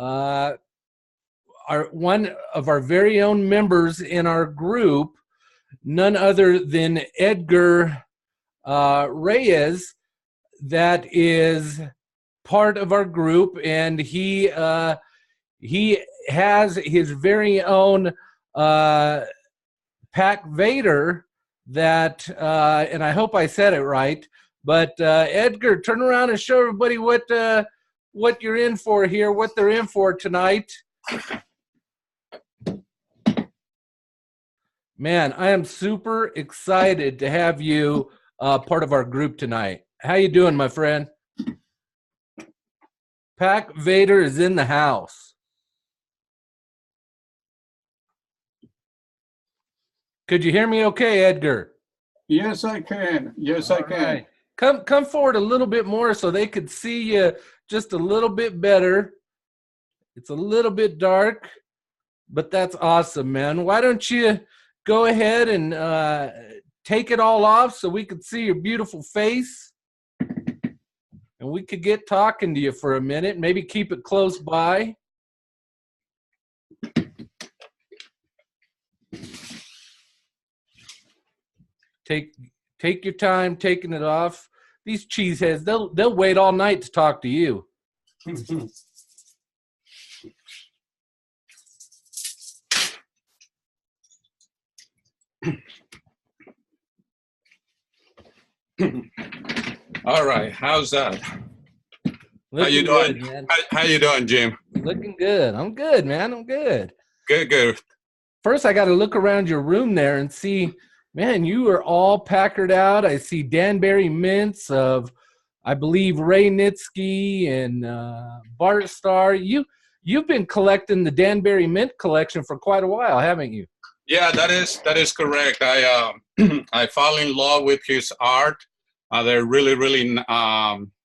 uh, one of our very own members in our group, none other than Edgar Reyes, that is part of our group, and he has his very own Pack Vader that, and I hope I said it right, but Edgar, turn around and show everybody what you're in for here, what they're in for tonight. Man, I am super excited to have you part of our group tonight. How you doing, my friend? Pack Vader is in the house. Could you hear me okay, Edgar? Yes, I can. Yes, I can. Right. Come forward a little bit more so they could see you just a little bit better. It's a little bit dark, but that's awesome, man. Why don't you go ahead and take it all off so we could see your beautiful face, and we could get talking to you for a minute. Maybe keep it close by. Take your time taking it off. These cheeseheads, they'll wait all night to talk to you. All right, how's that? How you Looking doing? good, man. How you doing, Jim? Looking good. I'm good, man. I'm good. Good. First, I got to look around your room there and see, man, you are all packered out. I see Danbury mints of, I believe, Ray Nitsky and Bart Starr. You've been collecting the Danbury mint collection for quite a while, haven't you? Yeah, that is correct. I I fall in love with his art. They're really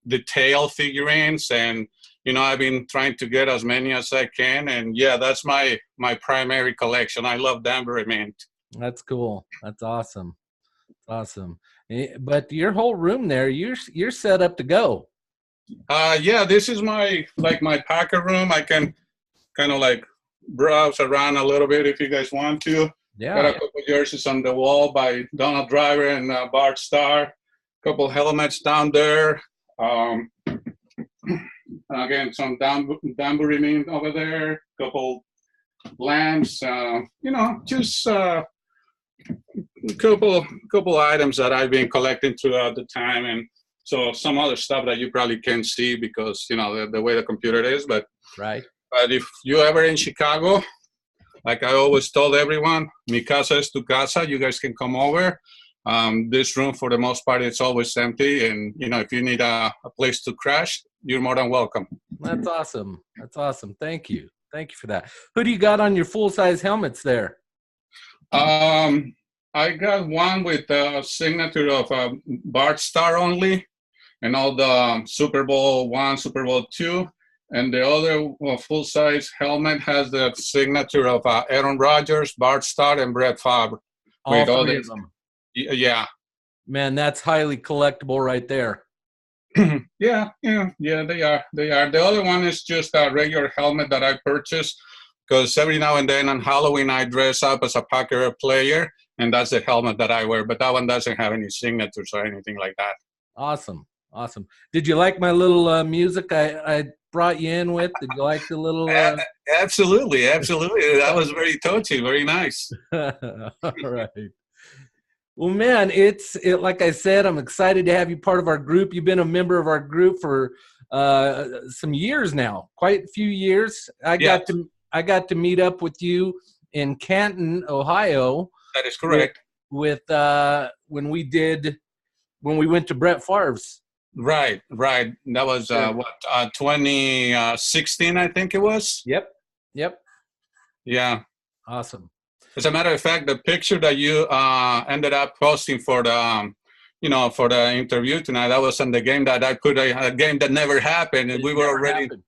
detailed figurines, and I've been trying to get as many as I can. And yeah, that's my primary collection. I love Danbury mint. That's cool. That's awesome. Awesome. But your whole room there, you're set up to go. Yeah, this is my packer room. I can kind of like browse around a little bit if you guys want to. Yeah. Got a couple jerseys on the wall by Donald Driver and Bart Starr. Couple helmets down there. Again, some Danbury mint over there. Couple lamps. Just couple items that I've been collecting throughout the time, and so some other stuff that you probably can't see because the way the computer is. But right. But if you ever in Chicago, like I always told everyone, mi casa es tu casa. You guys can come over. This room, for the most part, it's always empty. And, if you need a place to crash, you're more than welcome. That's awesome. That's awesome. Thank you. Thank you for that. Who do you got on your full-size helmets there? I got one with a signature of Bart Starr only, and all the Super Bowl I, Super Bowl II. And the other full-size helmet has the signature of Aaron Rodgers, Bart Starr, and Brett Favre. All three of them. Yeah. Man, that's highly collectible right there. Yeah, they are. The other one is just a regular helmet that I purchased because every now and then on Halloween I dress up as a Packer player, and that's the helmet that I wear. But that one doesn't have any signatures or anything like that. Awesome. Did you like my little music I brought you in with? Did you like the little? Absolutely. That was very touchy, very nice. All right. Well, man, it's like I said, I'm excited to have you part of our group. You've been a member of our group for some years now, quite a few years. I got to meet up with you in Canton, Ohio. That is correct. With when we went to Brett Favre's. Right. That was 2016, I think it was. Yep. Yeah. Awesome. As a matter of fact, the picture that you ended up posting for the, for the interview tonight, that was on the game that I put a game that never happened, and we were already. Happened.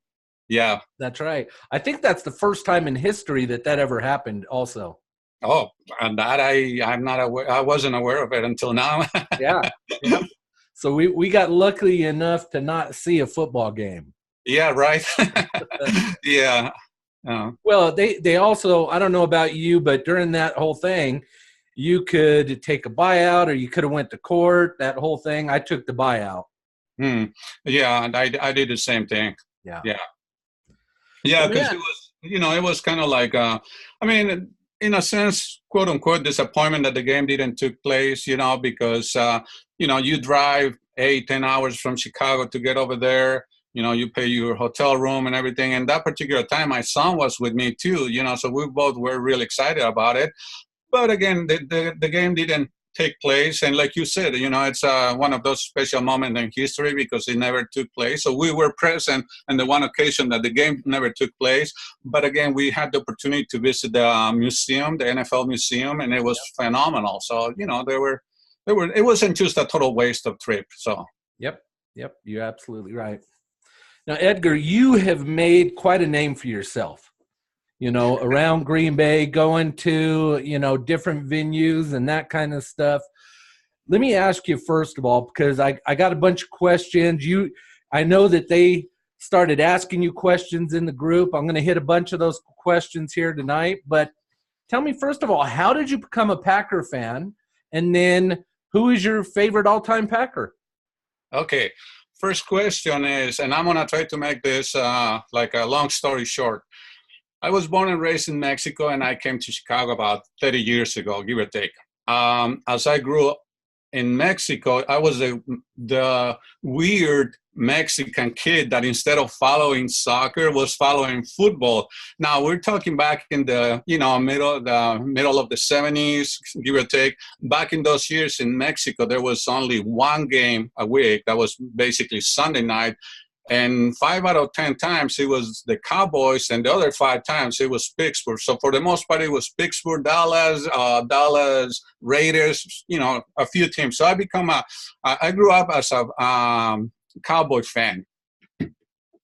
Yeah. That's right. I think that's the first time in history that ever happened. Also. Oh, and that I'm not aware. I wasn't aware of it until now. Yeah. So we got lucky enough to not see a football game. Yeah, right. Yeah. Well, they also, I don't know about you, but during that whole thing, you could take a buyout or you could have went to court, that whole thing. I took the buyout. Hmm. Yeah, and I did the same thing. Yeah. Yeah. Yeah, Well, because man, it was, it was kind of like, I mean, in a sense, quote unquote, disappointment that the game didn't took place, because, you drive 8, 10 hours from Chicago to get over there. You pay your hotel room and everything. And that particular time, my son was with me too, so we both were really excited about it. But again, the game didn't take place. And like you said, it's one of those special moments in history because it never took place. So we were present on the one occasion that the game never took place. But again, we had the opportunity to visit the museum, the NFL museum, and it was phenomenal. So, it wasn't just a total waste of trip. So. Yep. You're absolutely right. Now, Edgar, you have made quite a name for yourself, around Green Bay, going to, different venues and that kind of stuff. Let me ask you first of all, because I got a bunch of questions. I know that they started asking you questions in the group. I'm going to hit a bunch of those questions here tonight. But tell me, first of all, how did you become a Packer fan? And then who is your favorite all-time Packer? Okay. First question is, and I'm going to try to make this like a long story short. I was born and raised in Mexico, and I came to Chicago about 30 years ago, give or take. As I grew up in Mexico, I was the weird Mexican kid that instead of following soccer was following football. Now we're talking back in the middle of the 70s, give or take. Back in those years in Mexico, there was only one game a week. That was basically Sunday night. And 5 out of 10 times it was the Cowboys, and the other 5 times it was Pittsburgh. So for the most part, it was Pittsburgh, Dallas, Raiders, a few teams. So I grew up as a Cowboy fan.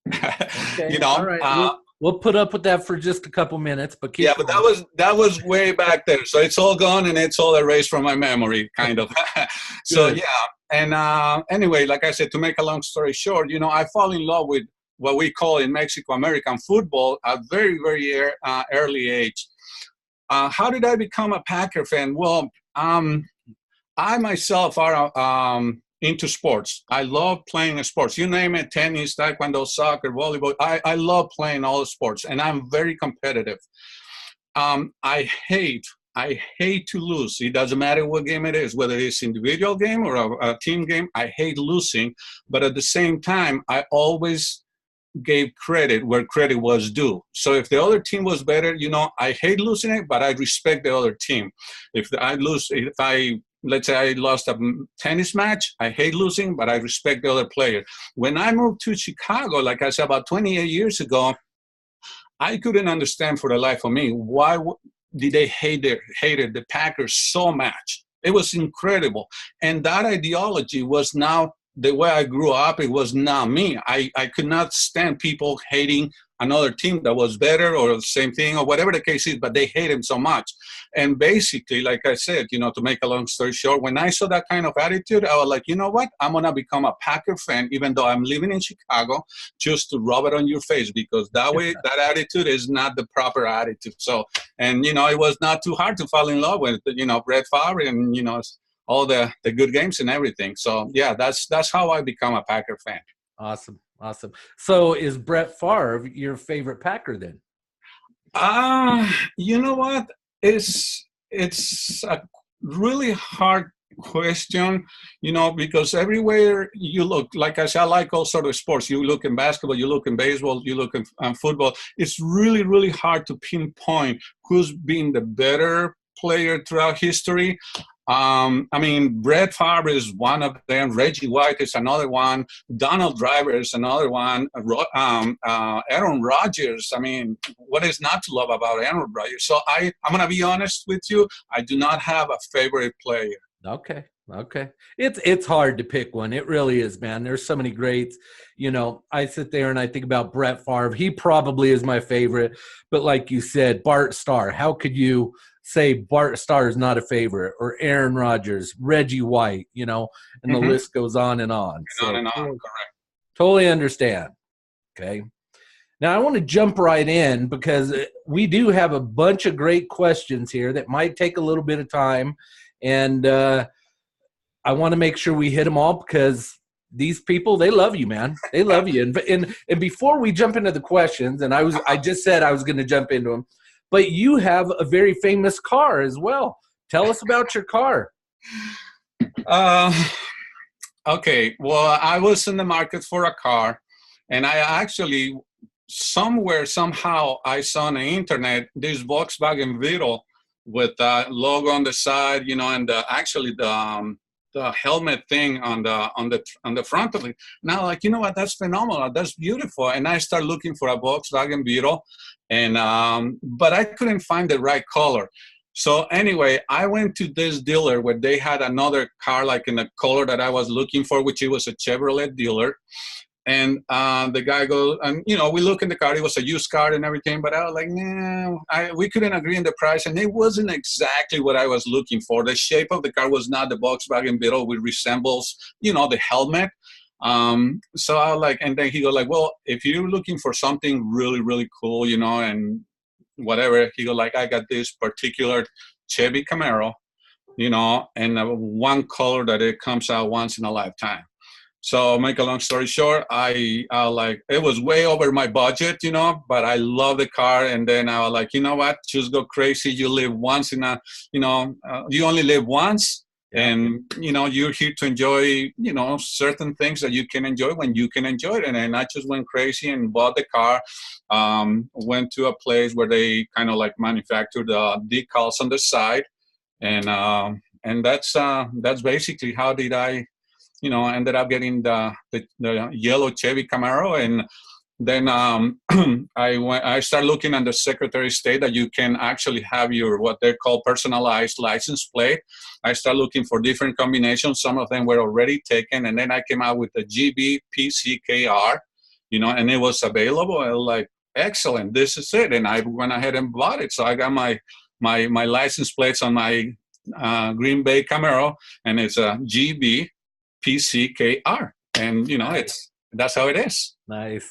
Okay. All right. We'll put up with that for just a couple minutes, but keep going. But that was way back there. So it's all gone and it's all erased from my memory, kind of. So yeah. And anyway, like I said, to make a long story short, I fall in love with what we call in Mexico American football at very, very early age. How did I become a Packer fan? Well, I myself are into sports. I love playing sports. You name it, tennis, taekwondo, soccer, volleyball. I love playing all the sports, and I'm very competitive. I hate to lose. It doesn't matter what game it is, whether it's individual game or a team game. I hate losing, but at the same time, I always gave credit where credit was due. So if the other team was better, I hate losing it, but I respect the other team. Let's say I lost a tennis match, I hate losing, but I respect the other player. When I moved to Chicago, like I said, about 28 years ago, I couldn't understand for the life of me why did they hated the Packers so much. It was incredible. And that ideology was now the way I grew up. It was not me. I could not stand people hating another team that was better or the same thing or whatever the case is, but they hate him so much. And basically, like I said, to make a long story short, when I saw that kind of attitude, I was like, you know what? I'm going to become a Packer fan, even though I'm living in Chicago, just to rub it on your face, because that way, that attitude is not the proper attitude. So, and, it was not too hard to fall in love with, Brett Favre and, all the good games and everything. So, yeah, that's how I become a Packer fan. Awesome. So is Brett Favre your favorite Packer then? You know what? It's a really hard question, because everywhere you look, like I said, I like all sort of sports. You look in basketball, you look in baseball, you look in football. It's really, really hard to pinpoint who's been the better player throughout history. Brett Favre is one of them. Reggie White is another one. Donald Driver is another one. Aaron Rodgers. What is not to love about Aaron Rodgers? So I'm going to be honest with you. I do not have a favorite player. Okay. It's hard to pick one. It really is, man. There's so many greats. I sit there and I think about Brett Favre. He probably is my favorite. But like you said, Bart Starr, how could you say Bart Starr is not a favorite, or Aaron Rodgers, Reggie White, and the list goes on and on. On and on, correct. Totally understand. Okay. Now I want to jump right in because we do have a bunch of great questions here that might take a little bit of time. And I want to make sure we hit them all because these people, they love you, man. They love you. And before we jump into the questions, and I just said I was going to jump into them, but you have a very famous car as well. Tell us about your car. Okay. Well, I was in the market for a car, and I actually somehow I saw on the internet this Volkswagen Beetle with a logo on the side, and actually the helmet thing on the front of it. Now, like, you know what? That's phenomenal. That's beautiful. And I started looking for a Volkswagen Beetle, and but I couldn't find the right color. So anyway, I went to this dealer where they had another car like in the color that I was looking for, which it was a Chevrolet dealer. And the guy goes, and we look in the car. It was a used car and everything, but I was like, nah, we couldn't agree on the price, and it wasn't exactly what I was looking for. The shape of the car was not the Volkswagen Beetle, which resembles, the helmet. So I was like, and then he goes like, well, if you're looking for something really, really cool, and whatever, he goes like, I got this particular Chevy Camaro, and one color that it comes out once in a lifetime. So make a long story short, I like, it was way over my budget, but I love the car. And then I was like, you know what, just go crazy. You live once in a, you only live once. And, you're here to enjoy, certain things that you can enjoy when you can enjoy it. And then I just went crazy and bought the car, went to a place where they kind of like manufactured the decals on the side. And that's basically how did I, ended up getting the yellow Chevy Camaro. And then I started looking at the Secretary of State that you can actually have your, what they call personalized license plate. I started looking for different combinations. Some of them were already taken. And then I came out with the GB PCKR, and it was available. I was like, excellent, this is it. And I went ahead and bought it. So I got my license plates on my Green Bay Camaro, and it's a GB PCKR, and that's how it is. Nice.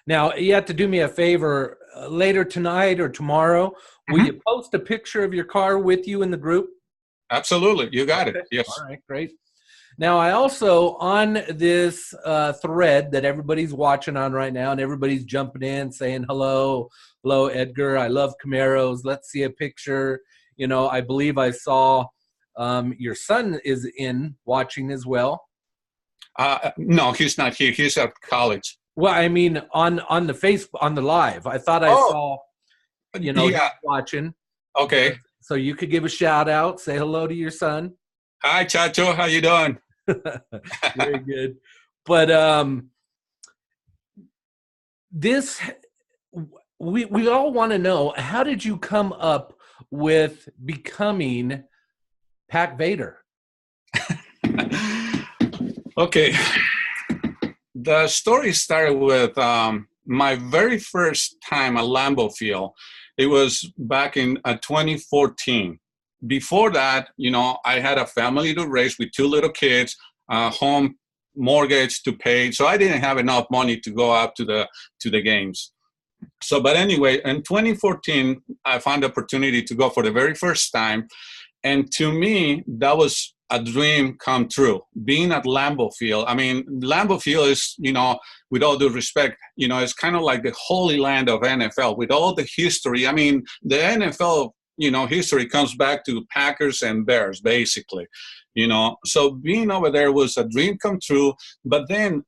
Now you have to do me a favor later tonight or tomorrow. Will you post a picture of your car with you in the group? Absolutely, you got it. Yes. All right, great. Now I also on this thread that everybody's watching on right now, and everybody's jumping in saying hello Edgar. I love Camaros. Let's see a picture. I believe I saw. Your son is in watching as well. No, he's not here. He's at college. Well, I mean, on the Facebook, on the live. I thought I saw, yeah, watching. Okay. So you could give a shout out, say hello to your son. Hi, Chacho. How you doing? Very good. But we all want to know, how did you come up with becoming Pac Vader? Okay. The story started with my very first time at Lambeau Field. It was back in 2014. Before that, I had a family to raise with 2 little kids, home mortgage to pay. So I didn't have enough money to go out to the games. So, but anyway, in 2014, I found the opportunity to go for the very first time. And to me, that was a dream come true, being at Lambeau Field. I mean, Lambeau Field is, with all due respect, it's kind of like the holy land of NFL with all the history. I mean, the NFL, history comes back to Packers and Bears, basically, So being over there was a dream come true. But then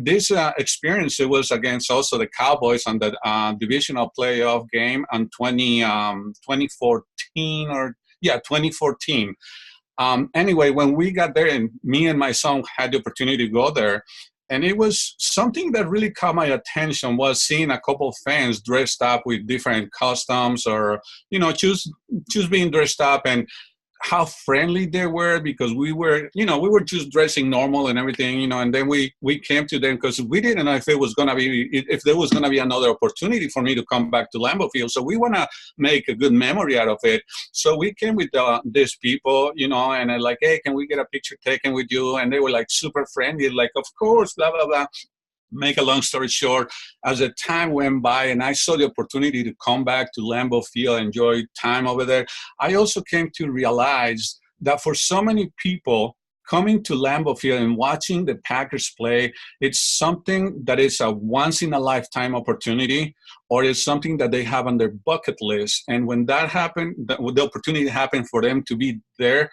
this experience, it was against also the Cowboys on the divisional playoff game on 2014 2014. Anyway, when we got there, and me and my son had the opportunity to go there, and it was something that really caught my attention was seeing a couple of fans dressed up with different costumes, or just being dressed up, and how friendly they were, because we were just dressing normal and everything, and then we came to them because we didn't know if there was going to be another opportunity for me to come back to Lambeau Field. So we want to make a good memory out of it. So we came with these people, and I'm like, hey, can we get a picture taken with you? And they were like super friendly, like, of course, blah, blah, blah. make a long story short, as the time went by and I saw the opportunity to come back to Lambeau Field, enjoy time over there, I also came to realize that for so many people, coming to Lambeau Field and watching the Packers play, it's something that is a once-in-a-lifetime opportunity, or it's something that they have on their bucket list. And when that happened, the opportunity happened for them to be there,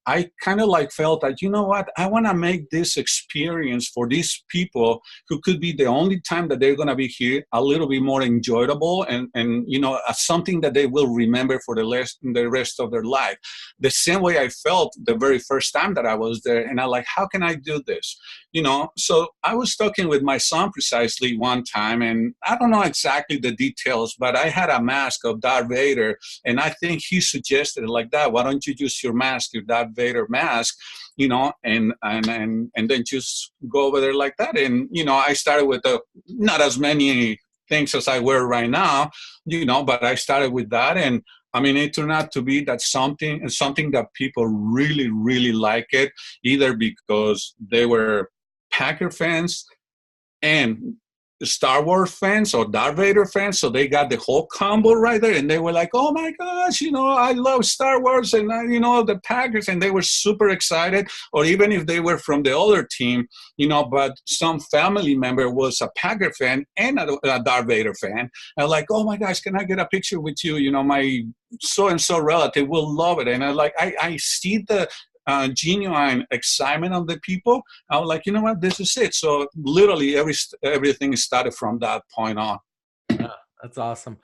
I kind of like felt that, you know what, I want to make this experience for these people who could be the only time that they're going to be here a little bit more enjoyable and you know, something that they will remember for the rest of their life. The same way I felt the very first time that I was there, and I like, how can I do this? You know, so I was talking with my son precisely one time, and I don't know exactly the details, but I had a mask of Darth Vader, and I think he suggested it like that. Why don't you use your mask, your Darth Vader mask, you know, and then just go over there like that. And, you know, I started with not as many things as I wear right now, you know, but I started with that. And I mean, it turned out to be that something that people really, really like it, either because they were Packer fans and Star Wars fans or Darth Vader fans, so they got the whole combo right there, and they were like, "Oh my gosh, you know, I love Star Wars and you know, the Packers," and they were super excited. Or even if they were from the other team, you know, but some family member was a Packer fan and a Darth Vader fan, and like, "Oh my gosh, can I get a picture with you? You know, my so and so relative will love it." And I see the genuine excitement of the people. I was like, you know what, this is it. So literally everything started from that point on. Yeah, that's awesome.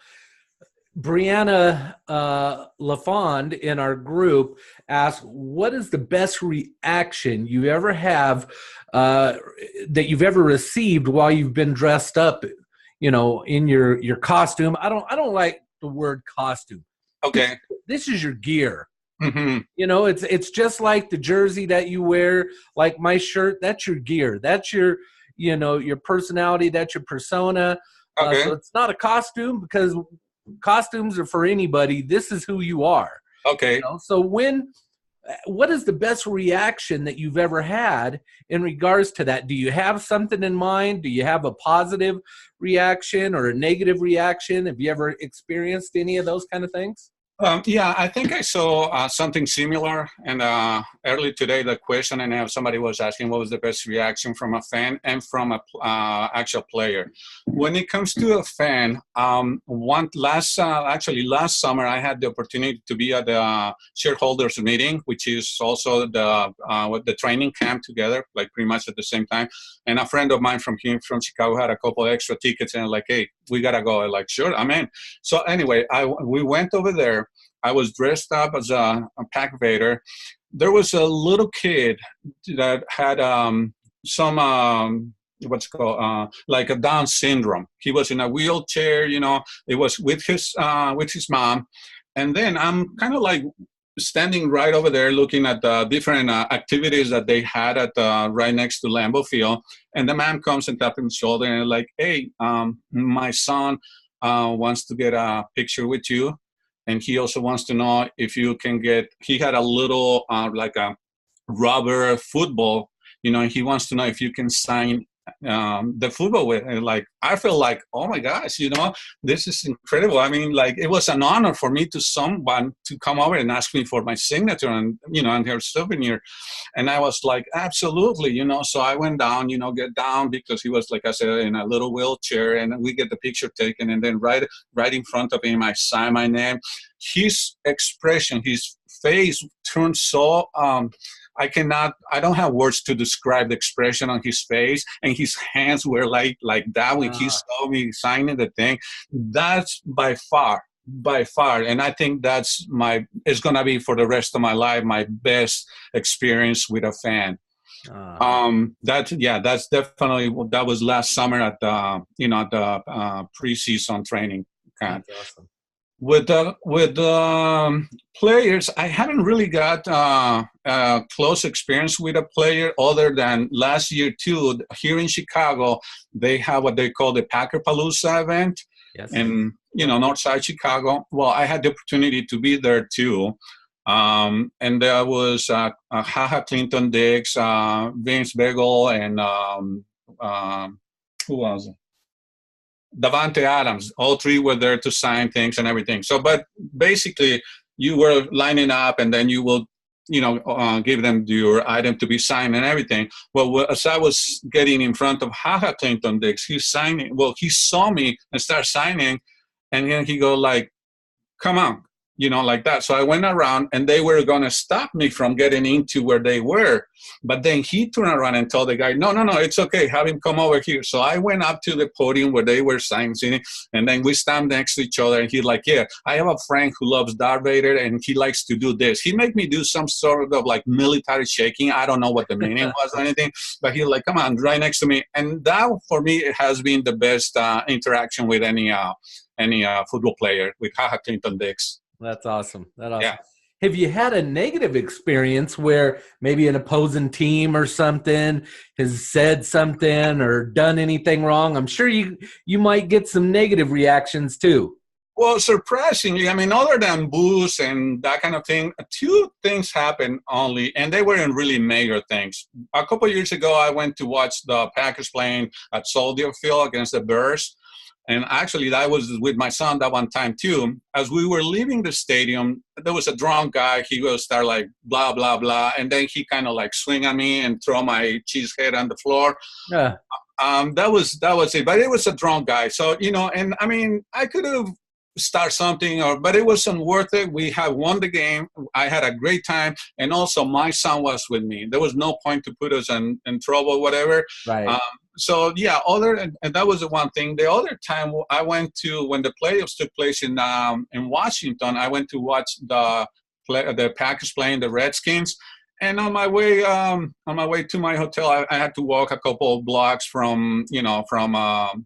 Brianna LaFond in our group asked, what is the best reaction you ever have that you've ever received while you've been dressed up, you know, in your costume? I don't like the word costume. Okay. This is your gear. Mm-hmm. You know, it's just like the jersey that you wear, like my shirt, that's your gear. That's your, you know, your personality, that's your persona. Okay. So it's not a costume, because costumes are for anybody. This is who you are. Okay. You know? So what is the best reaction that you've ever had in regards to that? Do you have something in mind? Do you have a positive reaction or a negative reaction? Have you ever experienced any of those kind of things? Yeah, I think I saw something similar. And early today, the question, and somebody was asking what was the best reaction from a fan and from a actual player. When it comes to a fan, last summer, I had the opportunity to be at the shareholders meeting, which is also the training camp together, like pretty much at the same time. And a friend of mine from here, from Chicago, had a couple of extra tickets, and like, hey, we gotta go. I'm like, sure, I'm in. So anyway, we went over there. I was dressed up as a Pack Vader. There was a little kid that had some what's called like a Down syndrome. He was in a wheelchair. You know, it was with his mom, and then I'm kind of like standing right over there looking at the different activities that they had at right next to Lambeau Field. And the man comes and taps him on the shoulder and like, hey, my son wants to get a picture with you. And he also wants to know if you can he had a little like a rubber football, you know, and he wants to know if you can sign the football with. And like, I feel like, oh my gosh, you know, this is incredible. I mean, like, it was an honor for me someone to come over and ask me for my signature and, you know, and her souvenir. And I was like, absolutely, you know. So I went down, you know, get down, because he was, like I said, in a little wheelchair, and we get the picture taken. And then right in front of him, I sign my name. His expression, his face turned so I don't have words to describe the expression on his face, and his hands were like that when he saw me signing the thing. That's by far, and I think it's gonna be for the rest of my life my best experience with a fan. That's definitely, that was last summer at the preseason training camp. That's awesome. With players, I haven't really got close experience with a player other than last year too. Here in Chicago, they have what they call the Packerpalooza event, yes, in Northside Chicago. Well, I had the opportunity to be there too, and there was Haha Clinton Dix, Vince Beagle, and Who was it? Davante Adams. All three were there to sign things and everything. So, but basically, you were lining up, and then you will, give them your item to be signed and everything. Well, as I was getting in front of Haha Clinton Dix, he's signing. Well, he saw me and started signing, and then he go like, "Come on." Like that. So I went around and they were going to stop me from getting into where they were. But then he turned around and told the guy, no, it's okay. Have him come over here. So I went up to the podium where they were signing, and then we stand next to each other. And he's like, yeah, I have a friend who loves Darth Vader and he likes to do this. He made me do some sort of like military shaking. I don't know what the meaning was or anything, but he's like, come on, right next to me. And that for me has been the best interaction with any football player, with Haha Clinton Dix. That's awesome. That's awesome. Yeah. Have you had a negative experience where maybe an opposing team or something has said something or done anything wrong? I'm sure you might get some negative reactions too. Well, surprisingly, I mean, other than booze and that kind of thing, two things happened only, and they weren't really major things. A couple of years ago, I went to watch the Packers playing at Soldier Field against the Bears. And actually, that was with my son that one time, too. As we were leaving the stadium, there was a drunk guy. He would start like, blah, blah, blah. And then he kind of like swing at me and throw my cheese head on the floor. Yeah. That was it. But it was a drunk guy. So, and I mean, I could have start something, but it wasn't worth it. We have won the game. I had a great time. And also my son was with me. There was no point to put us in trouble, whatever. Right. So yeah, and that was the one thing. The other time I went to, when the playoffs took place in Washington, I went to watch the Packers playing the Redskins. And on my way to my hotel, I had to walk a couple of blocks from the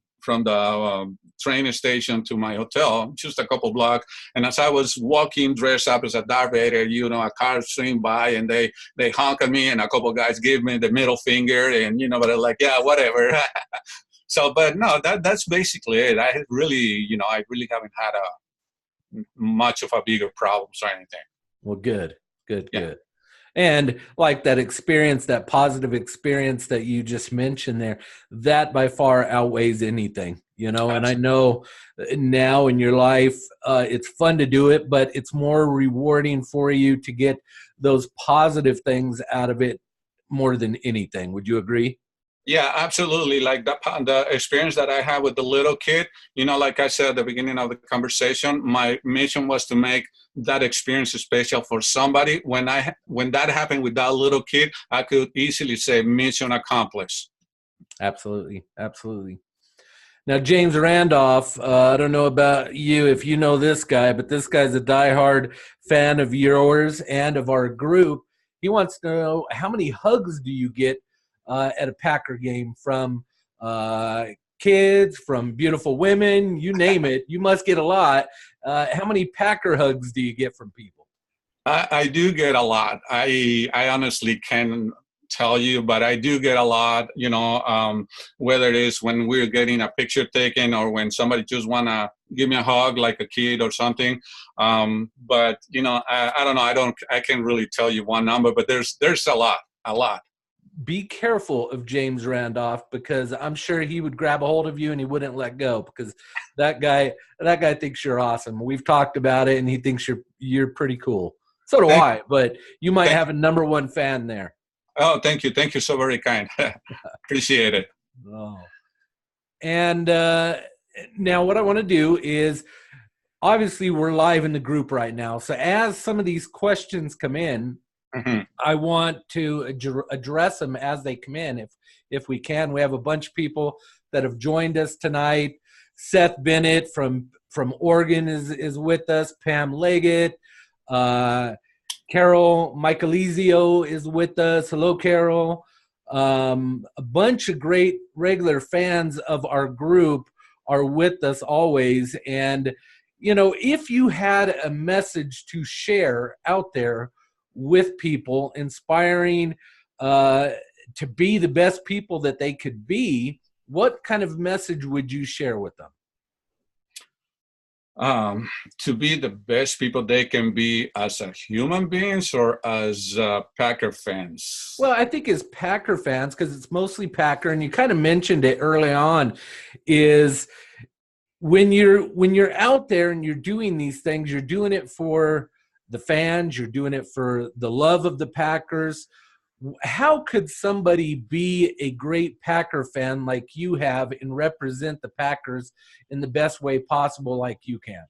train station to my hotel, just a couple blocks. And as I was walking dressed up as a Darth Vader, a car swing by and they honk at me, and a couple guys gave me the middle finger, and but I'm like, yeah, whatever. So, but no, that's basically it. I really haven't had much of a bigger problems or anything. Well, good. And like that experience, that positive experience that you just mentioned there, that by far outweighs anything, Absolutely. And I know now in your life, it's fun to do it, but it's more rewarding for you to get those positive things out of it more than anything. Would you agree? Yeah, absolutely. Like the experience that I had with the little kid, like I said at the beginning of the conversation, my mission was to make that experience special for somebody. When that happened with that little kid, I could easily say mission accomplished. Absolutely. Now, James Randolph, I don't know about you if you know this guy, but this guy's a diehard fan of yours and of our group. He wants to know, how many hugs do you get at a Packer game from kids, from beautiful women, you name it? You must get a lot. How many Packer hugs do you get from people? I do get a lot. I honestly can tell you, but I do get a lot, whether it is when we're getting a picture taken or when somebody just want to give me a hug like a kid or something. But, I don't know. I can't really tell you one number, but there's a lot. Be careful of James Randolph, because I'm sure he would grab a hold of you and he wouldn't let go, because that guy thinks you're awesome. We've talked about it and he thinks you're pretty cool. So do I, but you might have a number one fan there. Oh, thank you. Thank you. So very kind. Appreciate it. Oh. And now what I want to do is, obviously we're live in the group right now. So as some of these questions come in, mm-hmm. I want to address them as they come in, if we can. We have a bunch of people that have joined us tonight. Seth Bennett from Oregon is with us. Pam Leggett. Carol Michaelizio is with us. Hello, Carol. A bunch of great regular fans of our group are with us always. And, if you had a message to share out there with people, inspiring to be the best people that they could be, what kind of message would you share with them? to be the best people they can be as a human beings or as Packer fans? Well, I think as Packer fans, because it's mostly Packer, and you kind of mentioned it early on, is when you're out there and you're doing these things, you're doing it for the fans, you're doing it for the love of the Packers. How could somebody be a great Packer fan like you have and represent the Packers in the best way possible like you can?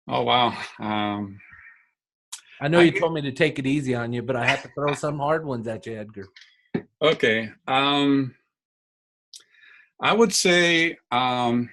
Oh wow. I know I you told me to take it easy on you, but I have to throw some hard ones at you, Edgar. okay. I would say, well,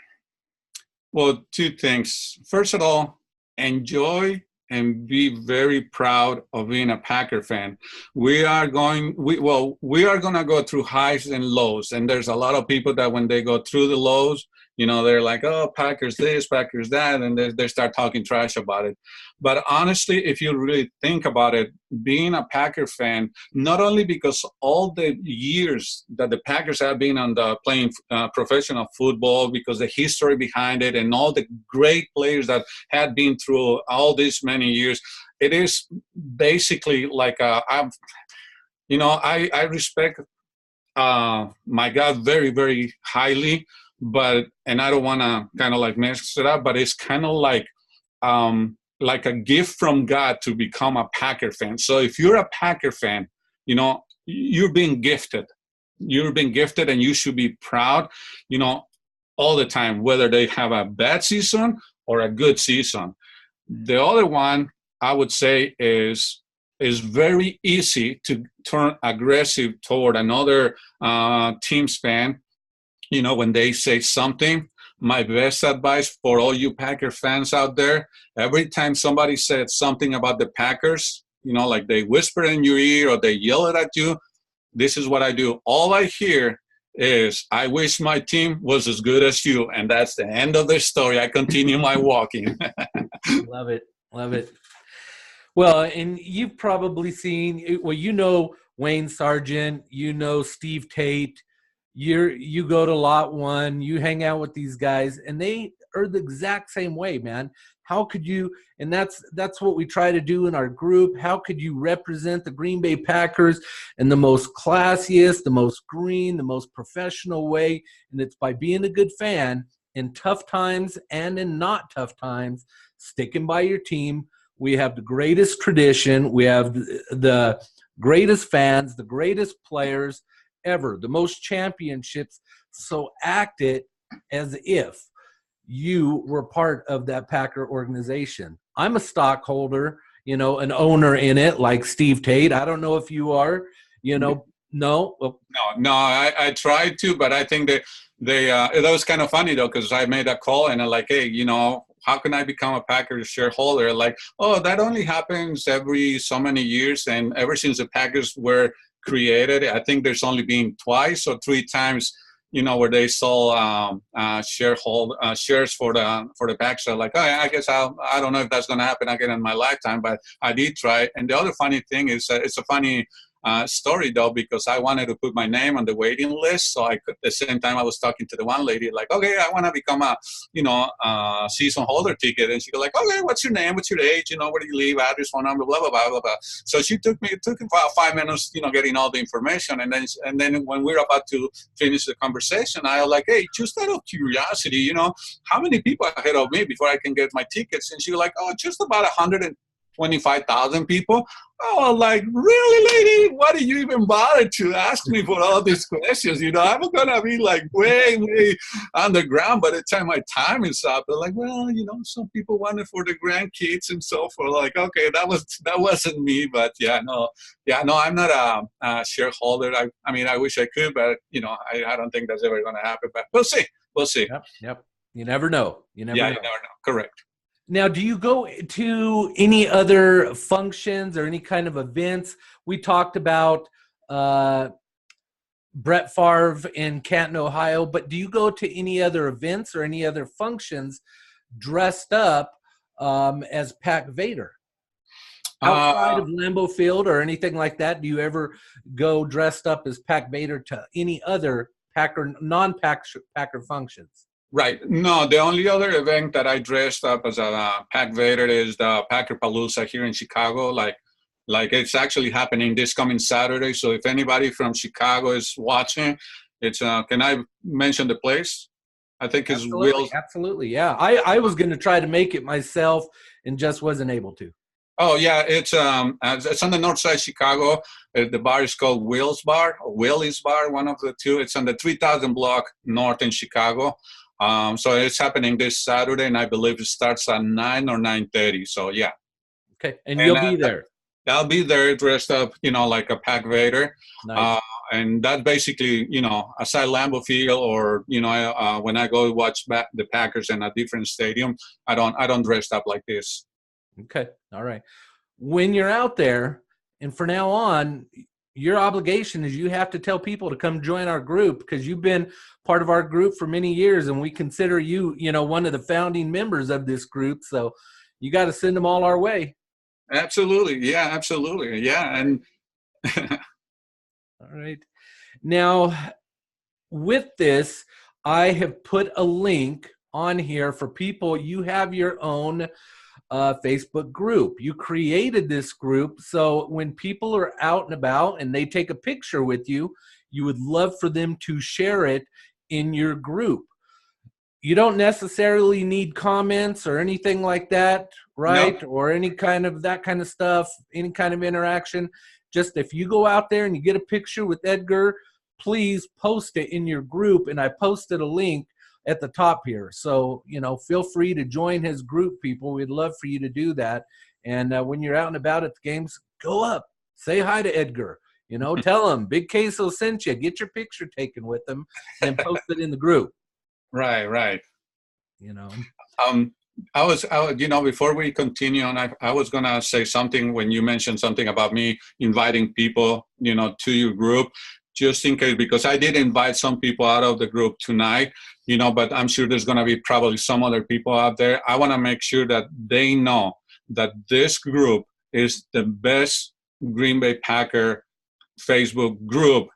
two things. First of all, enjoy and be very proud of being a Packer fan. We are going to go through highs and lows, and there's a lot of people that when they go through the lows, they're like, oh, Packers this, Packers that, and they start talking trash about it. But honestly, if you really think about it, being a Packer fan, not only because all the years that the Packers have been on the playing professional football, because the history behind it and all the great players that had been through all these many years, it is basically like I respect my God very, very highly, and I don't want to kind of like mess it up, but it's kind of like a gift from God to become a Packer fan. So if you're a Packer fan, you're being gifted. You're being gifted, and you should be proud, all the time, whether they have a bad season or a good season. The other one I would say is very easy to turn aggressive toward another team's fan. When they say something, my best advice for all you Packer fans out there, every time somebody said something about the Packers, like they whisper in your ear or they yell it at you, this is what I do. All I hear is, I wish my team was as good as you. And that's the end of the story. I continue my walking. Love it. Love it. Well, and you've probably seen, Wayne Sargent, Steve Tate, you go to Lot One, you hang out with these guys, and they are the exact same way, man. How could you, and that's what we try to do in our group. How could you represent the Green Bay Packers in the most classiest, the most green, the most professional way? And it's by being a good fan in tough times and in not tough times, sticking by your team. We have the greatest tradition. We have the greatest fans, the greatest players ever, the most championships. So act it as if you were part of that Packer organization. I'm a stockholder, an owner in it, like Steve Tate. I don't know if you are, no. No, I tried to, but I think that that was kind of funny though, because I made a call and I'm like, hey, how can I become a Packers shareholder? Like, oh, that only happens every so many years. And ever since the Packers were created, I think there's only been twice or three times, where they sold shares for the Packers. So like, oh, I guess I don't know if that's going to happen again in my lifetime, but I did try. And the other funny thing is, it's a funny story though, because I wanted to put my name on the waiting list. So I could, at the same time I was talking to the one lady, like, okay, I want to become a season holder ticket. And she was like, okay, what's your name? What's your age? Where do you live? Address, phone number, blah, blah, blah, blah, blah. So it took about 5 minutes, getting all the information. And then when we were about to finish the conversation, I was like, hey, just out of curiosity, how many people ahead of me before I can get my tickets? And she was like, oh, just about 125,000 people. Oh, like, really, lady? Why do you even bother to ask me for all these questions? I'm going to be like way, way underground by the time my time is up. They're like, well, some people want it for the grandkids and so forth. Like, okay, that wasn't me. But no, I'm not a shareholder. I mean, I wish I could, but, I don't think that's ever going to happen. But we'll see. We'll see. Yep. You never know. You never know. Correct. Now, do you go to any other functions or any kind of events? We talked about Brett Favre in Canton, Ohio, but do you go to any other events or any other functions dressed up as Pack Vader? Outside of Lambeau Field or anything like that, do you ever go dressed up as Pack Vader to any other Packer, non-Packer functions? Right. No, the only other event that I dressed up as a Pack Vader is the Packer Palooza here in Chicago. Like it's actually happening this coming Saturday. So if anybody from Chicago is watching, it's can I mention the place? I think it's Absolutely, Will. absolutely. Yeah. I was going to try to make it myself and just wasn't able to. Oh yeah, it's on the north side of Chicago. The bar is called Will's Bar or Willie's Bar, one of the two. It's on the 3000 block north in Chicago. So it's happening this Saturday, and I believe it starts at 9 or 9:30. So yeah, Okay. And and you'll be there. I'll be there dressed up, like a Pack Vader. Nice. Uh, and that basically, aside Lambeau Field or when I go watch the Packers in a different stadium, I don't dress up like this. Okay. All right. When you're out there, and from now on, your obligation is you have to tell people to come join our group because you've been part of our group for many years, and we consider you, one of the founding members of this group. So you got to send them all our way. Absolutely. Yeah, absolutely. Yeah. And All right. Now, with this, I have put a link on here for people. You have your own Facebook group. You created this group. So when people are out and about and they take a picture with you, you would love for them to share it in your group. You don't necessarily need comments or anything like that, right? no, Or any kind of that kind of stuff, any kind of interaction. Just if you go out there and you get a picture with Edgar, please post it in your group. And I posted a link at the top here. So, feel free to join his group, people. We'd love for you to do that. And when you're out and about at the games, go up, say hi to Edgar. Tell him Big Queso sent you. Get your picture taken with him and post it in the group. right. You know. I was, before we continue on, I was going to say something when you mentioned something about me inviting people, to your group, just in case, because I did invite some people out of the group tonight, but I'm sure there's going to be probably some other people out there. I want to make sure that they know that this group is the best Green Bay Packer Facebook group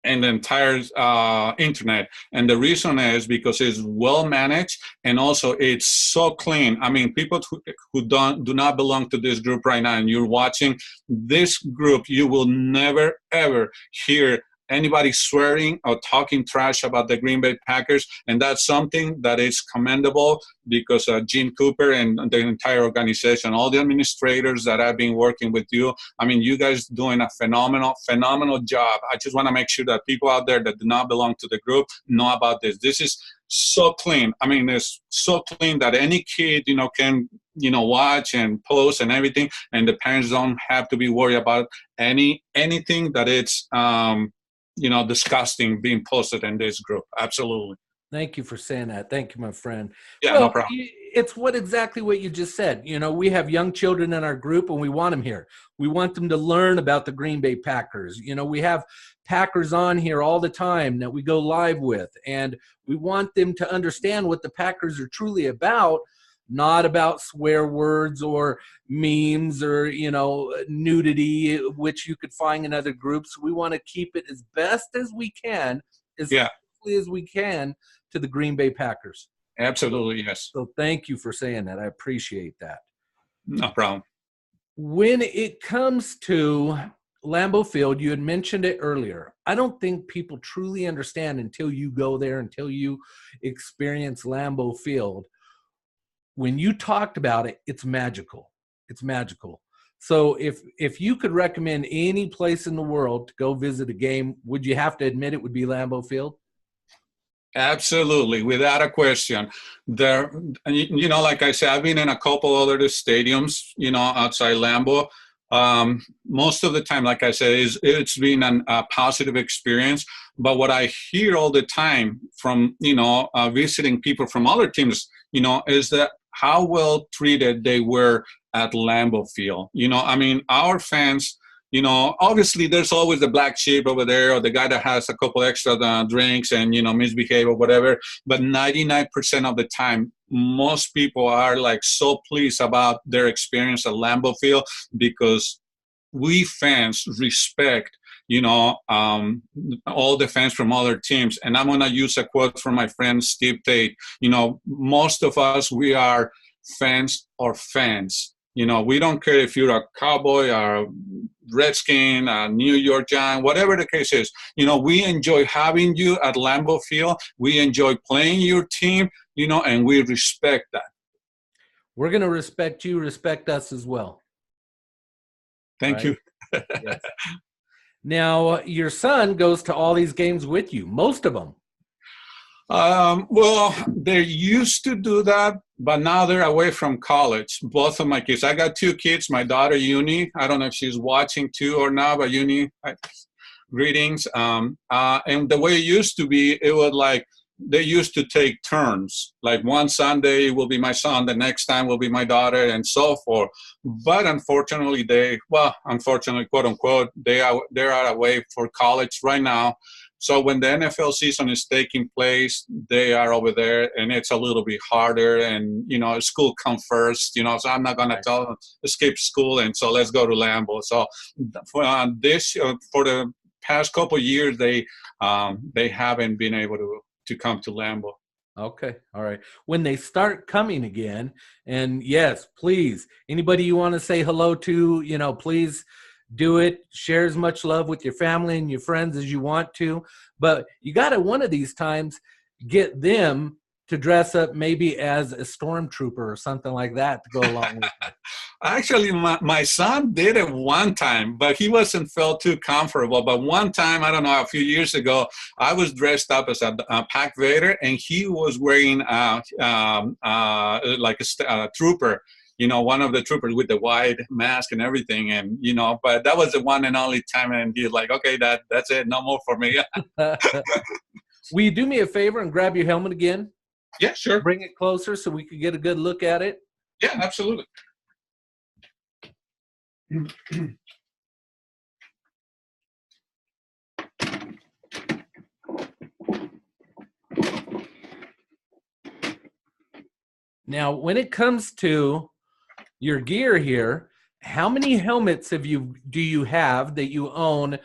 and the entire internet. And the reason is because it's well managed and also it's so clean. I mean, people who do not belong to this group right now and you're watching this group, you will never, ever hear anybody swearing or talking trash about the Green Bay Packers. And that's something that is commendable because Jim Cooper and the entire organization, all the administrators that have been working with you, I mean, you guys doing a phenomenal job. I just want to make sure that people out there that do not belong to the group know about this. This is so clean. I mean, it's so clean that any kid, can, watch and post and everything. And the parents don't have to be worried about anything that it's, disgusting being posted in this group. Absolutely. Thank you for saying that. Thank you, my friend. Yeah, Well, no problem. it's exactly what you just said. We have young children in our group and we want them here. We want them to learn about the Green Bay Packers. We have Packers on here all the time that we go live with, and we want them to understand what the Packers are truly about, not about swear words or memes or, nudity, which you could find in other groups. We want to keep it as best as we can, as quickly as we can, to the Green Bay Packers. Absolutely, yes. So thank you for saying that. I appreciate that. No problem. When it comes to Lambeau Field, you had mentioned it earlier. I don't think people truly understand until you go there, until you experience Lambeau Field. When you talked about it, it's magical. It's magical. So if you could recommend any place in the world to go visit a game, would you have to admit it would be Lambeau Field? Absolutely, without a question. There, like I said, I've been in a couple other stadiums, outside Lambeau. Most of the time, like I said, it's been a positive experience. But what I hear all the time from, visiting people from other teams, is that how well treated they were at Lambeau Field. I mean, our fans, obviously there's always the black sheep over there or the guy that has a couple extra drinks and, misbehave or whatever. But 99% of the time, most people are like so pleased about their experience at Lambeau Field because we fans respect all the fans from other teams. And I'm going to use a quote from my friend Steve Tate. Most of us, we are fans or fans. We don't care if you're a Cowboy or a Redskin, a New York Giant, whatever the case is. We enjoy having you at Lambeau Field. We enjoy playing your team, and we respect that. We're going to respect you, respect us as well. Thank you. Yes. Now, your son goes to all these games with you, most of them. Well, they used to do that, but now they're away from college. Both of my kids. I got 2 kids. My daughter, Uni. I don't know if she's watching too or not, but Uni, greetings. And the way it used to be, it was like they used to take turns. Like one Sunday will be my son, the next time will be my daughter, and so forth. But unfortunately, quote unquote, they're away for college right now. So when the NFL season is taking place, they are over there, and it's a little bit harder. And school comes first. So I'm not gonna tell them skip school, and so let's go to Lambeau. So for the past couple of years, they haven't been able to come to Lambeau. Okay, all right. When they start coming again, and yes, please, anybody you want to say hello to, please do it. Share as much love with your family and your friends as you want to, but you got to one of these times get them to dress up maybe as a stormtrooper or something like that to go along with it. Actually, my son did it one time, but he wasn't felt too comfortable. But one time, I don't know, a few years ago, I was dressed up as a Pac Vader, and he was wearing like a trooper. One of the troopers with the white mask and everything. And, but that was the one and only time. And he's like, okay, that's it. No more for me. Will you do me a favor and grab your helmet again? Yeah, sure. Bring it closer so we can get a good look at it. Yeah, absolutely. Now, when it comes to your gear here, how many helmets do you have that you own?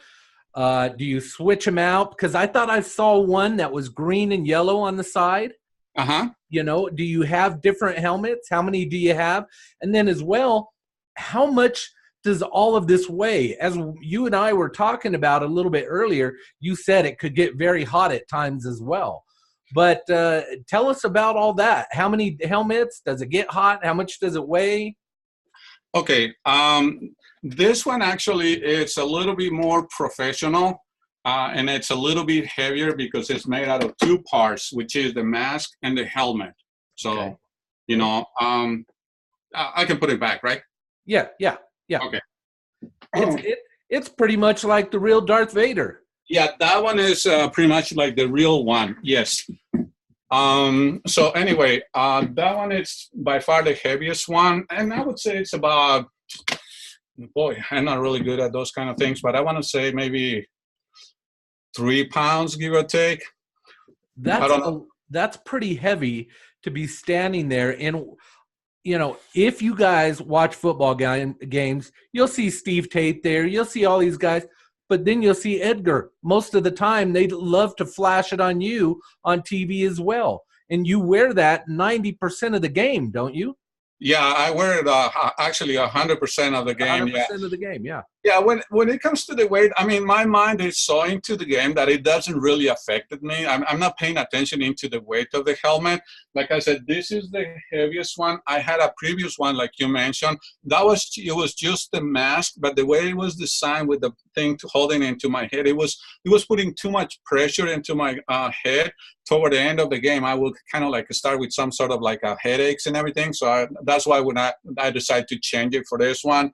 Do you switch them out? Because I thought I saw one that was green and yellow on the side. Uh-huh. Do you have different helmets? How many do you have? And then as well, how much does all of this weigh? As you and I were talking about a little bit earlier, you said it could get very hot at times as well. But tell us about all that. How many helmets? Does it get hot? How much does it weigh? Okay. This one actually it's a little bit more professional, and it's a little bit heavier because it's made out of 2 parts, which is the mask and the helmet. So, okay. I can put it back, right? Yeah. Okay. It's pretty much like the real Darth Vader. Yeah, that one is pretty much like the real one. Yes. So anyway, that one is by far the heaviest one, and I would say it's about. Boy, I'm not really good at those kind of things, but I want to say maybe 3 pounds, give or take. That's pretty heavy to be standing there. And, if you guys watch football games, you'll see Steve Tate there. You'll see all these guys, but then you'll see Edgar. Most of the time, they love to flash it on you on TV as well. And you wear that 90% of the game, don't you? Yeah, I wear it actually 100% of the game. 100% of the game, yeah. Yeah, when it comes to the weight, I mean, my mind is so into the game that it doesn't really affect me. I'm not paying attention into the weight of the helmet. Like I said, this is the heaviest one. I had a previous one, like you mentioned. It was just the mask, but the way it was designed with the thing holding into my head, it was putting too much pressure into my head. Toward the end of the game, I would kind of like start with some sort of like headaches and everything. So that's why when I decided to change it for this one.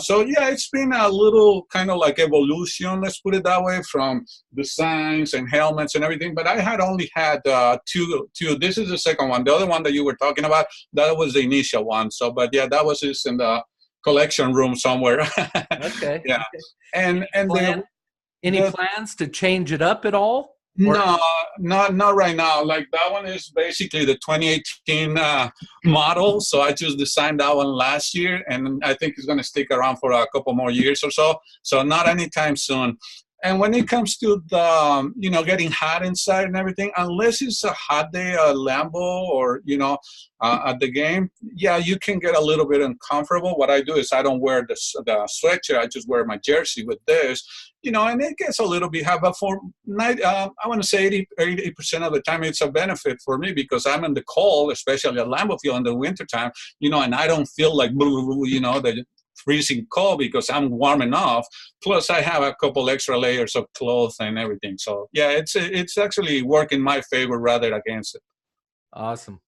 So yeah, it's been a little kind of like evolution, let's put it that way, from designs and helmets and everything. But I had only had two. This is the second one. The other one that you were talking about, that was the initial one. So, but yeah, that was just in the collection room somewhere. Okay. Yeah. Okay. Any plans to change it up at all? Or No, not right now. Like that one is basically the 2018 model. So I just designed that one last year, and I think it's going to stick around for a couple more years or so. So not anytime soon. And when it comes to the, getting hot inside and everything, unless it's a hot day at Lambo or, at the game, yeah, you can get a little bit uncomfortable. What I do is I don't wear the sweatshirt. I just wear my jersey with this, and it gets a little bit hot. But for night, I want to say 80% of the time, it's a benefit for me because I'm in the cold, especially at Lambeau Field in the wintertime, and I don't feel like, the freezing cold because I'm warm enough. Plus, I have a couple extra layers of clothes and everything. So, yeah, it's actually work in my favor rather against it. Awesome.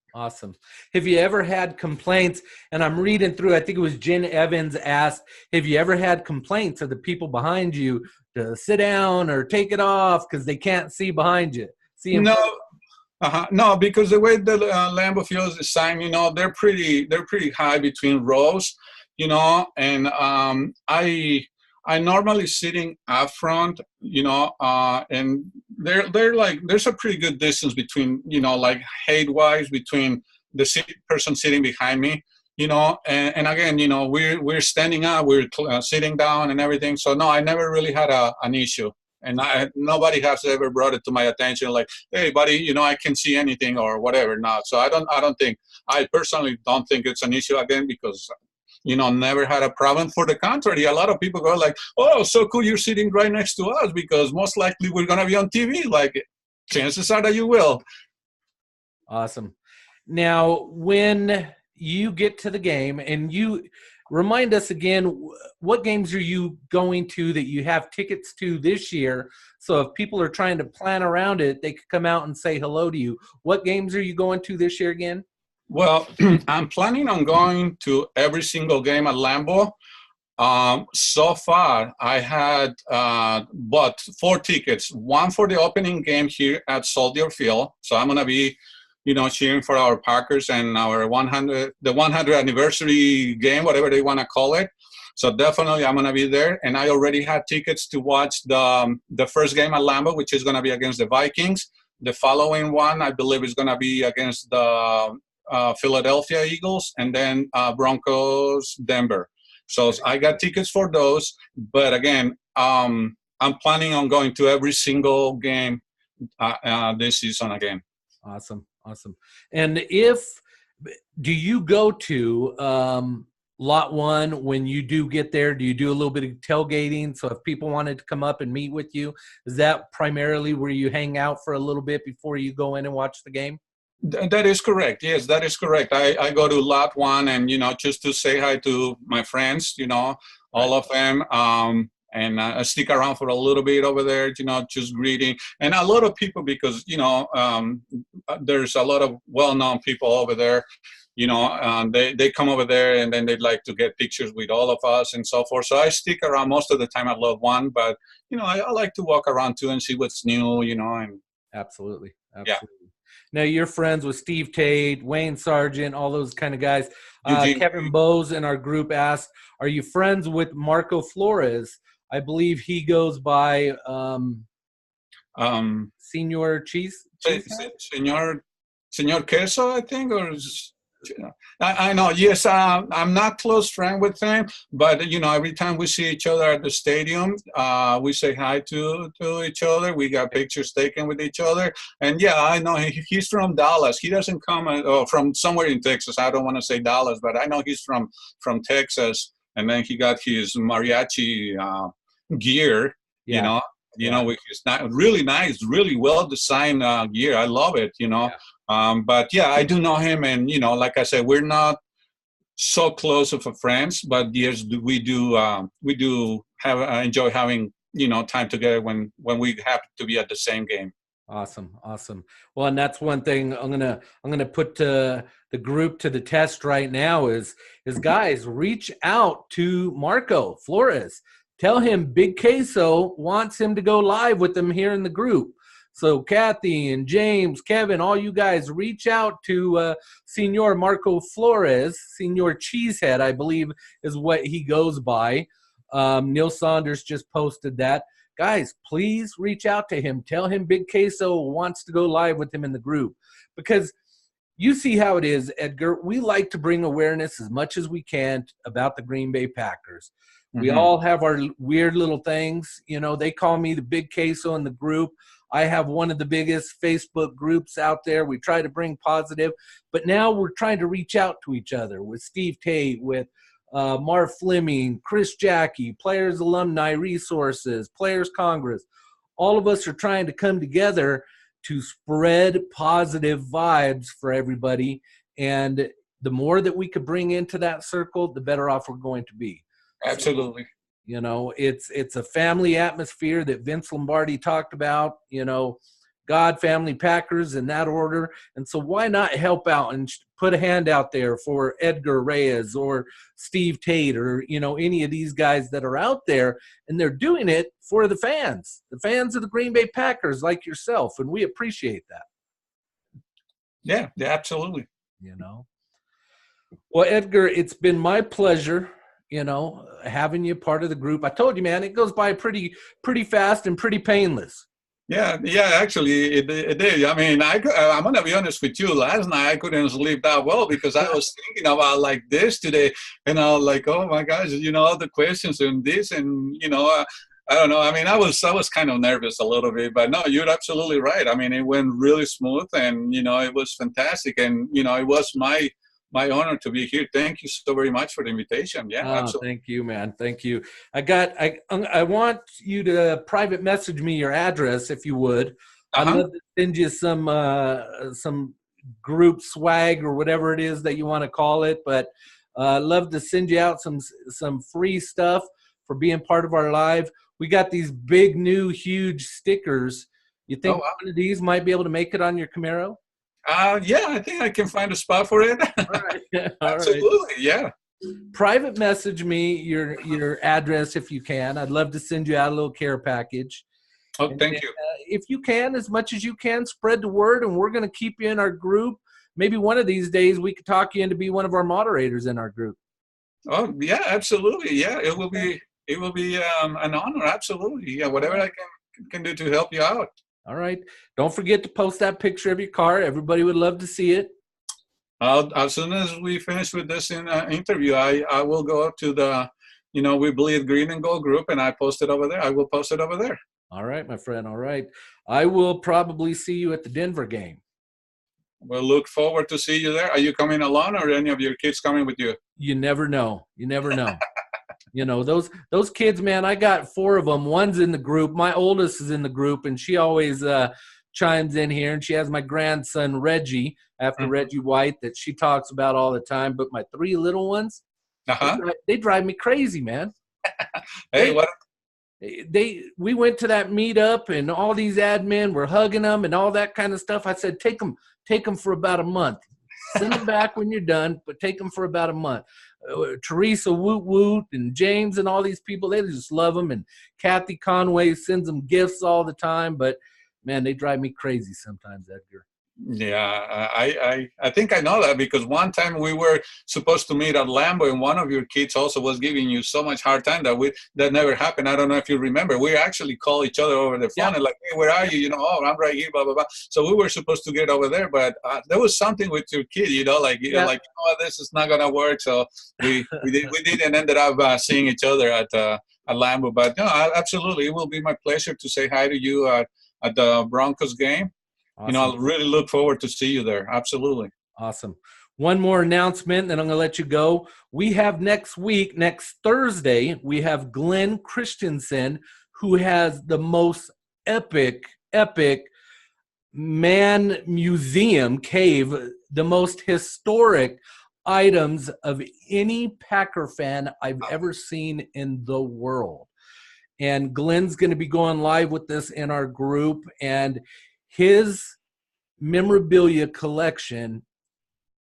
Have you ever had complaints? And I'm reading through, I think it was Jen Evans asked, have you ever had complaints of the people behind you to sit down or take it off because they can't see behind you? No. No, because the way the Lambeau Field is designed, they're pretty high between rows. And I normally sitting up front, and they're like, there's a pretty good distance between, like height-wise between the person sitting behind me, and again, we're standing up, we're sitting down and everything. So no, I never really had an issue. And nobody has ever brought it to my attention like, hey, buddy, I can see anything or whatever. No, so I personally don't think it's an issue again because never had a problem. For the contrary, a lot of people go like, oh, so cool, you're sitting right next to us because most likely we're going to be on TV. Like, chances are that you will. Awesome. Now, when you get to the game, and you remind us again, what games are you going to that you have tickets to this year? So if people are trying to plan around it, they could come out and say hello to you. What games are you going to this year again? Well, I'm planning on going to every single game at Lambeau. So far, I had bought 4 tickets. One for the opening game here at Soldier Field. So I'm going to be, cheering for our Packers and our 100 anniversary game, whatever they want to call it. So definitely I'm going to be there. And I already had tickets to watch the first game at Lambeau, which is going to be against the Vikings. The following one, I believe, is going to be against the Philadelphia Eagles, and then Broncos, Denver. So I got tickets for those. But again, I'm planning on going to every single game this season again. Awesome. And do you go to Lot 1 when you do get there? Do you do a little bit of tailgating? So if people wanted to come up and meet with you, is that primarily where you hang out for a little bit before you go in and watch the game? That is correct. Yes, that is correct. I go to Lot 1 and, just to say hi to my friends, all of them. And I stick around for a little bit over there, just greeting. And a lot of people, because, there's a lot of well-known people over there, they come over there and then they'd like to get pictures with all of us and so forth. So I stick around most of the time at Lot 1, but, I like to walk around too and see what's new, and. Absolutely. Yeah. Now, you're friends with Steve Tate, Wayne Sargent, all those kind of guys. Kevin Bowes in our group asked, are you friends with Marco Flores? I believe he goes by Senor Cheese. Senor Queso, I think, or I know. Yes, I'm not close friend with him, but every time we see each other at the stadium, we say hi to each other. We got pictures taken with each other, and yeah, I know he's from Dallas. He doesn't come from somewhere in Texas. I don't want to say Dallas, but I know he's from Texas, and then he got his mariachi gear. Yeah. Which is really nice, really well designed gear. I love it. Yeah. But yeah, I do know him, and like I said, we're not so close of a friends, but yes, we do have enjoy having time together when we happen to be at the same game. Awesome. Well, and that's one thing I'm gonna put the group to the test right now is guys, reach out to Marco Flores. Tell him Big Queso wants him to go live with them here in the group. So Kathy and James, Kevin, all you guys reach out to Senor Marco Flores, Senor Cheesehead, I believe is what he goes by. Neil Saunders just posted that. guys, please reach out to him. Tell him Big Queso wants to go live with him in the group, because you see how it is, Edgar. We like to bring awareness as much as we can about the Green Bay Packers. We all have our weird little things. You know, they call me the Big Queso in the group. I have one of the biggest Facebook groups out there. We try to bring positive, but now we're trying to reach out to each other with Steve Tate, with Marv Fleming, Chris Jackie, Players Alumni Resources, Players Congress. All of us are trying to come together to spread positive vibes for everybody. And the more that we could bring into that circle, the better off we're going to be. Absolutely. So, you know, it's a family atmosphere that Vince Lombardi talked about, you know, God, family, Packers in that order. And so why not help out and put a hand out there for Edgar Reyes or Steve Tate or, you know, any of these guys that are out there, and they're doing it for the fans of the Green Bay Packers like yourself. And we appreciate that. Yeah, absolutely. You know, well, Edgar, it's been my pleasure, you know, having you part of the group. I told you, man, it goes by pretty fast and pretty painless. Yeah, actually, it did. I mean, I'm going to be honest with you. Last night, I couldn't sleep that well because I was thinking about like this today. And I was like, oh, my gosh, you know, all the questions and this. And, you know, I don't know. I mean, I was kind of nervous a little bit. But, no, you're absolutely right. I mean, it went really smooth. And, you know, it was fantastic. And, you know, it was my honor to be here. Thank you so very much for the invitation. Yeah, absolutely. Thank you, man. Thank you. I want you to private message me your address if you would. I'd love to send you some group swag or whatever it is that you want to call it. But I'd love to send you out some free stuff for being part of our live. We got these big, new, huge stickers. You think one of these might be able to make it on your Camaro? Yeah, I think I can find a spot for it. All right. Absolutely, yeah. Private message me your address if you can. I'd love to send you out a little care package. Oh, thank you. If you can, as much as you can, spread the word, and we're going to keep you in our group. Maybe one of these days we could talk you into be one of our moderators in our group. Oh, yeah, absolutely. Yeah, it will be an honor. Absolutely. Yeah, whatever I can do to help you out. All right. Don't forget to post that picture of your car. Everybody would love to see it. As soon as we finish with this interview, I will go up to the, you know, We Bleed Green and Gold group, and I post it over there. I will post it over there. All right, my friend. All right. I will probably see you at the Denver game. We'll look forward to see you there. Are you coming alone, or any of your kids coming with you? You never know. You never know. You know, those kids, man, I got 4 of them. One's in the group. My oldest is in the group, and she always chimes in here. And she has my grandson, Reggie, after Reggie White, that she talks about all the time. But my 3 little ones, they drive me crazy, man. Hey, we went to that meetup, and all these admin were hugging them and all that kind of stuff. I said, take them for about a month. Send them back when you're done, but take them for about a month. Teresa Woot Woot and James and all these people, they just love them. And Kathy Conway sends them gifts all the time. But, man, they drive me crazy sometimes, Edgar. Yeah, I think I know that because one time we were supposed to meet at Lambeau, and one of your kids also was giving you so much hard time that never happened. I don't know if you remember. We actually called each other over the phone and like, hey, where are you? You know, oh, I'm right here, blah, blah, blah. So we were supposed to get over there, but there was something with your kid, you know, like, like, oh, this is not going to work. So we did and ended up seeing each other at Lambeau. But no, absolutely. It will be my pleasure to say hi to you at the Broncos game. Awesome. You know, I'll really look forward to see you there. Absolutely. Awesome. One more announcement, then I'm going to let you go. We have next Thursday, we have Glenn Christensen, who has the most epic man museum cave, the most historic items of any Packer fan I've ever seen in the world. And Glenn's going to be going live with this in our group, and his memorabilia collection,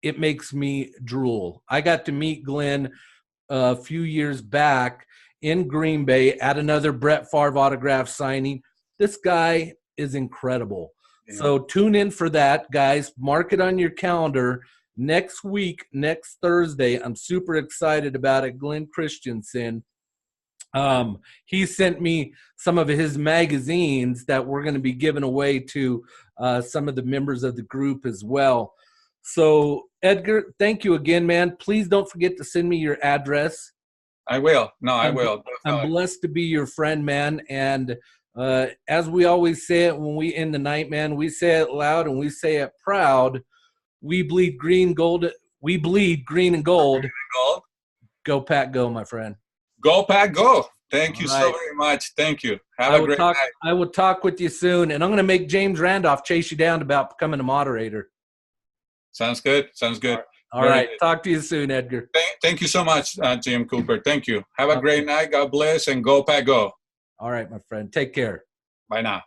it makes me drool. I got to meet Glenn a few years back in Green Bay at another Brett Favre autograph signing. This guy is incredible. Yeah. So tune in for that, guys. Mark it on your calendar. Next week, next Thursday, I'm super excited about it. Glenn Christensen. He sent me some of his magazines that we're going to be giving away to some of the members of the group as well. So, Edgar, thank you again, man. Please don't forget to send me your address. I will. No, I will. I'm blessed to be your friend, man. And as we always say it when we end the night, man, we say it loud and we say it proud. We bleed green, gold. We bleed green and gold. Go Pack, go, my friend. Go Pack, go. Thank you so very much. Thank you. Have a great night. I will talk with you soon. And I'm going to make James Randolph chase you down about becoming a moderator. Sounds good. Sounds good. All right. Talk to you soon, Edgar. Thank you so much, Jim Cooper. Thank you. Have a great night. God bless, and Go Pack, go. All right, my friend. Take care. Bye now.